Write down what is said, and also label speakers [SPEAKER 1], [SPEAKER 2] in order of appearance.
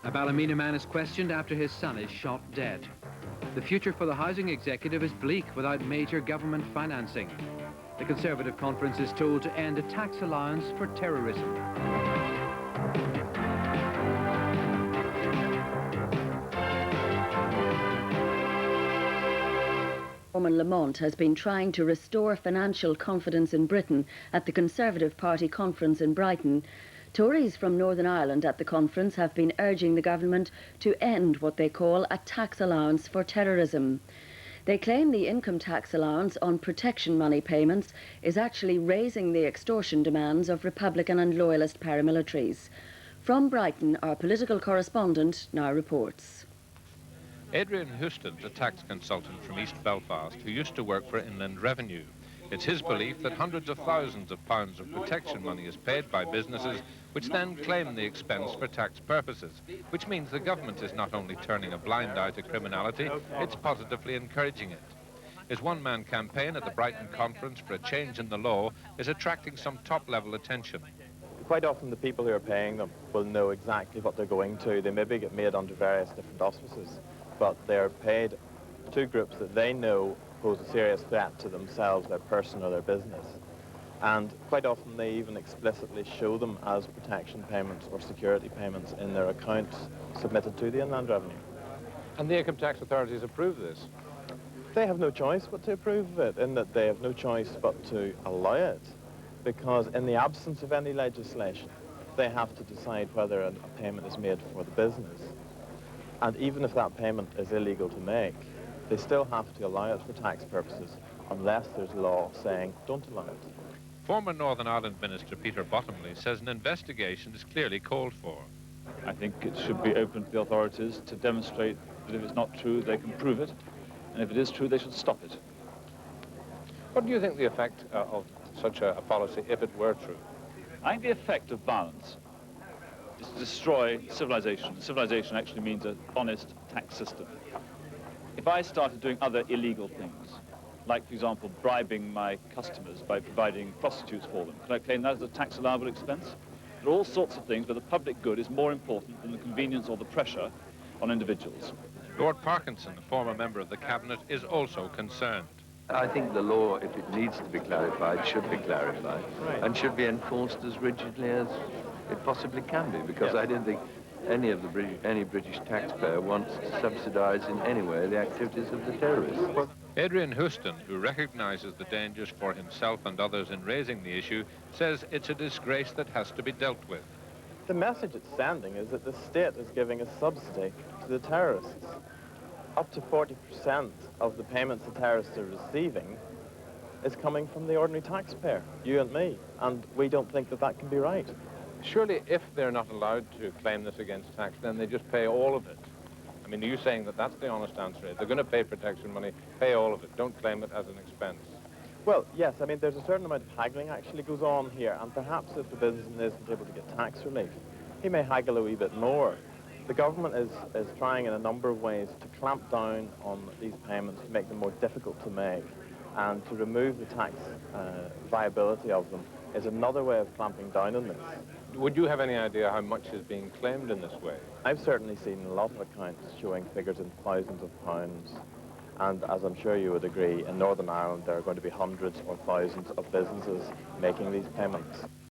[SPEAKER 1] A Ballymena man is questioned after his son is shot dead. The future for the housing executive is bleak without major government financing. The Conservative conference is told to end a tax allowance for terrorism.
[SPEAKER 2] Norman Lamont has been trying to restore financial confidence in Britain at the Conservative Party conference in Brighton. Tories from Northern Ireland at the conference have been urging the government to end what they call a tax allowance for terrorism. They claim the income tax allowance on protection money payments is actually raising the extortion demands of Republican and Loyalist paramilitaries. From Brighton, our political correspondent now reports.
[SPEAKER 3] Adrian Huston is a tax consultant from East Belfast who used to work for Inland Revenue. It's his belief that hundreds of thousands of pounds of protection money is paid by businesses which then claim the expense for tax purposes, which means the government is not only turning a blind eye to criminality, it's positively encouraging it. His one-man campaign at the Brighton conference for a change in the law is attracting some top-level attention.
[SPEAKER 4] Quite often the people who are paying them will know exactly what they're going to. They maybe get made under various different auspices, but they're paid to groups that they know pose a serious threat to themselves, their person or their business. And quite often they even explicitly show them as protection payments or security payments in their accounts submitted to the Inland Revenue.
[SPEAKER 3] And the income tax authorities approve this?
[SPEAKER 4] They have no choice but to approve of it, in that they have no choice but to allow it, because in the absence of any legislation, they have to decide whether a payment is made for the business. And even if that payment is illegal to make, they still have to allow it for tax purposes unless there's law saying don't allow it.
[SPEAKER 3] Former Northern Ireland Minister Peter Bottomley says an investigation is clearly called for.
[SPEAKER 5] I think it should be open to the authorities to demonstrate that if it's not true, they can prove it, and if it is true, they should stop it.
[SPEAKER 3] What do you think the effect of such a policy, if it were true?
[SPEAKER 5] I think the effect of violence is to destroy civilization. Civilization actually means an honest tax system. If I started doing other illegal things, like, for example, bribing my customers by providing prostitutes for them, can I claim that as a tax allowable expense? There are all sorts of things where the public good is more important than the convenience or the pressure on individuals.
[SPEAKER 3] Lord Parkinson, a former member of the Cabinet, is also concerned.
[SPEAKER 6] I think the law, if it needs to be clarified, should be clarified, and should be enforced as rigidly as it possibly can be, because I don't think any British taxpayer wants to subsidise in any way the activities of the terrorists.
[SPEAKER 3] Adrian Huston, who recognises the dangers for himself and others in raising the issue, says it's a disgrace that has to be dealt with.
[SPEAKER 4] The message it's sending is that the state is giving a subsidy to the terrorists. Up to 40% of the payments the terrorists are receiving is coming from the ordinary taxpayer, you and me, and we don't think that that can be right.
[SPEAKER 3] Surely, if they're not allowed to claim this against tax, then they just pay all of it. I mean, are you saying that that's the honest answer? If they're going to pay protection money, pay all of it. Don't claim it as an expense.
[SPEAKER 4] Well, yes, I mean, there's a certain amount of haggling actually goes on here, and perhaps if the businessman isn't able to get tax relief, he may haggle a wee bit more. The government is trying in a number of ways to clamp down on these payments, to make them more difficult to make, and to remove the tax viability of them is another way of clamping down on this.
[SPEAKER 3] Would you have any idea how much is being claimed in this way?
[SPEAKER 4] I've certainly seen a lot of accounts showing figures in thousands of pounds, and as I'm sure you would agree, in Northern Ireland there are going to be hundreds or thousands of businesses making these payments.